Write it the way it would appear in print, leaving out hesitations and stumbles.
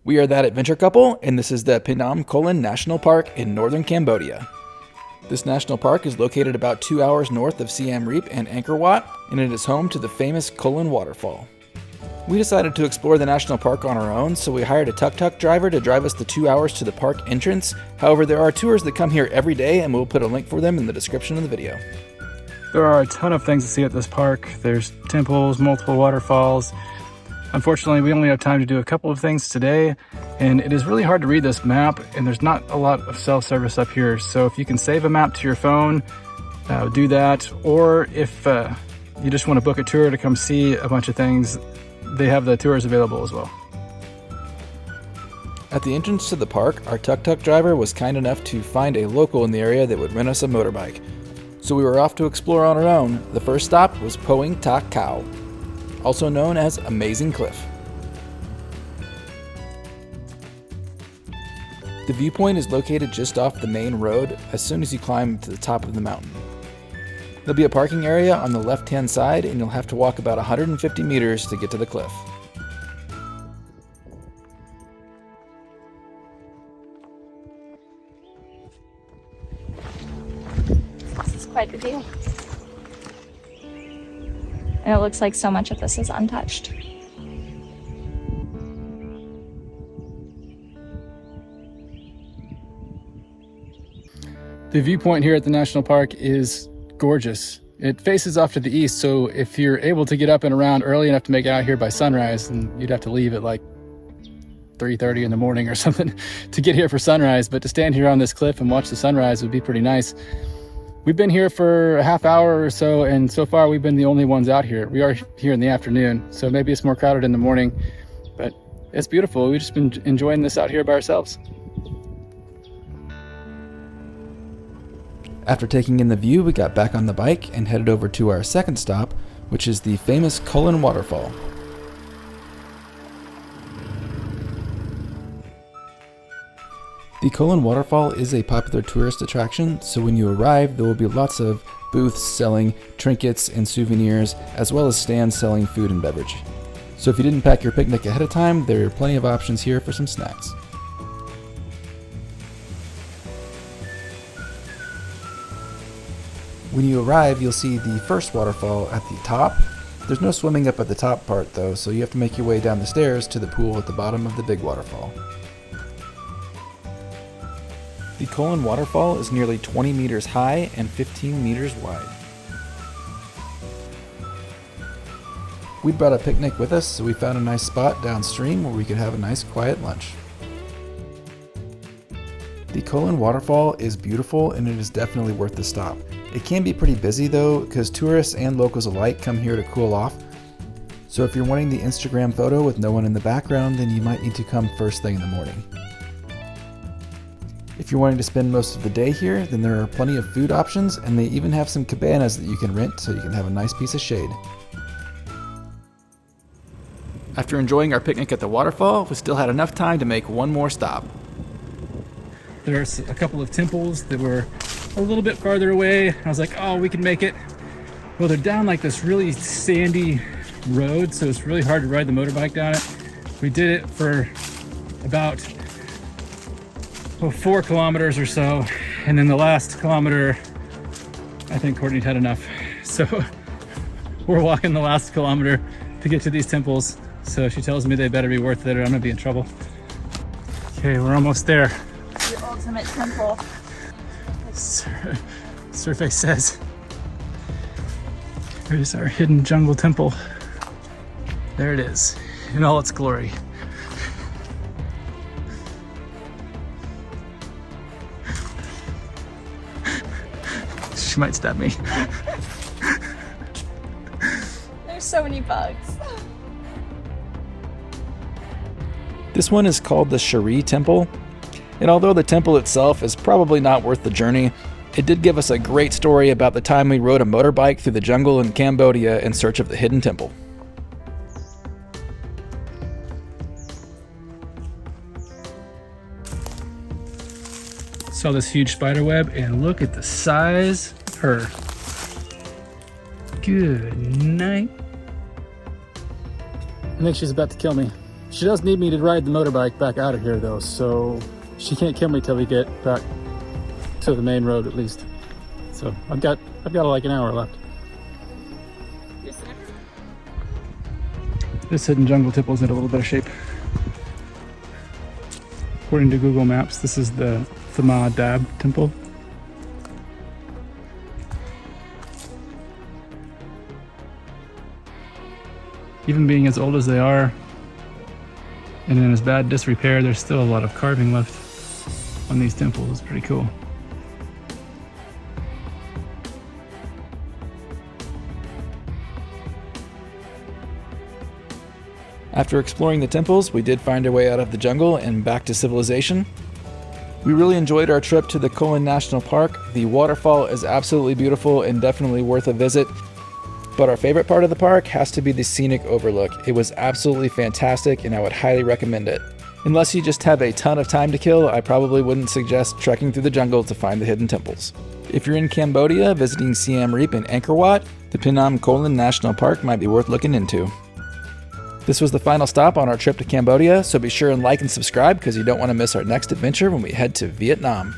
We are that adventure couple, and this is the Phnom Kulen National Park in northern Cambodia. This national park is located about 2 hours north of Siem Reap and Angkor Wat, and it is home to the famous Kulen Waterfall. We decided to explore the national park on our own, so we hired a tuk-tuk driver to drive us the 2 hours to the park entrance. However, there are tours that come here every day, and we'll put a link for them in the description of the video. There are a ton of things to see at this park. There's temples, multiple waterfalls. Unfortunately, we only have time to do a couple of things today, and it is really hard to read this map, and there's not a lot of self-service up here. So if you can save a map to your phone, do that. Or if you just want to book a tour to come see a bunch of things, they have the tours available as well. At the entrance to the park, our tuk-tuk driver was kind enough to find a local in the area that would rent us a motorbike. So we were off to explore on our own. The first stop was Poeng Ta Kho, also known as Amazing Cliff. The viewpoint is located just off the main road as soon as you climb to the top of the mountain. There'll be a parking area on the left-hand side, and you'll have to walk about 150 meters to get to the cliff. This is quite the view. And it looks like so much of this is untouched. The viewpoint here at the national park is gorgeous. It faces off to the east, so if you're able to get up and around early enough to make it out here by sunrise, then you'd have to leave at like 3:30 in the morning or something to get here for sunrise. But to stand here on this cliff and watch the sunrise would be pretty nice. We've been here for a half hour or so, and so far we've been the only ones out here. We are here in the afternoon, so maybe it's more crowded in the morning, but it's beautiful. We've just been enjoying this out here by ourselves. After taking in the view, we got back on the bike and headed over to our second stop, which is the famous Kulen Waterfall. The Kulen Waterfall is a popular tourist attraction, so when you arrive, there will be lots of booths selling trinkets and souvenirs, as well as stands selling food and beverage. So if you didn't pack your picnic ahead of time, there are plenty of options here for some snacks. When you arrive, you'll see the first waterfall at the top. There's no swimming up at the top part though, so you have to make your way down the stairs to the pool at the bottom of the big waterfall. The Kulen Waterfall is nearly 20 meters high and 15 meters wide. We brought a picnic with us, so we found a nice spot downstream where we could have a nice quiet lunch. The Kulen Waterfall is beautiful, and it is definitely worth the stop. It can be pretty busy though, because tourists and locals alike come here to cool off. So if you're wanting the Instagram photo with no one in the background, then you might need to come first thing in the morning. If you're wanting to spend most of the day here, then there are plenty of food options, and they even have some cabanas that you can rent so you can have a nice piece of shade. After enjoying our picnic at the waterfall, we still had enough time to make one more stop. There's a couple of temples that were a little bit farther away. I was like, oh, we can make it. Well, they're down like this really sandy road, so it's really hard to ride the motorbike down it. We did it for about 4 kilometers or so, and then the last kilometer, I think Courtney had enough. So we're walking the last kilometer to get to these temples. So she tells me they better be worth it or I'm gonna be in trouble. Okay, we're almost there. The ultimate temple. Survey says. Here's our hidden jungle temple. There it is, in all its glory. She might stab me. There's so many bugs. This one is called the Shari Temple, and although the temple itself is probably not worth the journey, it did give us a great story about the time we rode a motorbike through the jungle in Cambodia in search of the hidden temple. Saw this huge spider web, and look at the size of her. Good night. I think she's about to kill me. She does need me to ride the motorbike back out of here though, so she can't kill me till we get back to the main road at least. So I've got like an hour left. This hidden jungle temple's in a little bit of shape. According to Google Maps, this is the Thama Dab temple. Even being as old as they are and in as bad disrepair, there's still a lot of carving left on these temples. It's pretty cool. After exploring the temples, we did find our way out of the jungle and back to civilization. We really enjoyed our trip to the Kulen National Park. The waterfall is absolutely beautiful and definitely worth a visit. But our favorite part of the park has to be the scenic overlook. It was absolutely fantastic and I would highly recommend it. Unless you just have a ton of time to kill, I probably wouldn't suggest trekking through the jungle to find the hidden temples. If you're in Cambodia visiting Siem Reap and Angkor Wat, the Phnom Kulen National Park might be worth looking into. This was the final stop on our trip to Cambodia, so be sure and like and subscribe because you don't want to miss our next adventure when we head to Vietnam.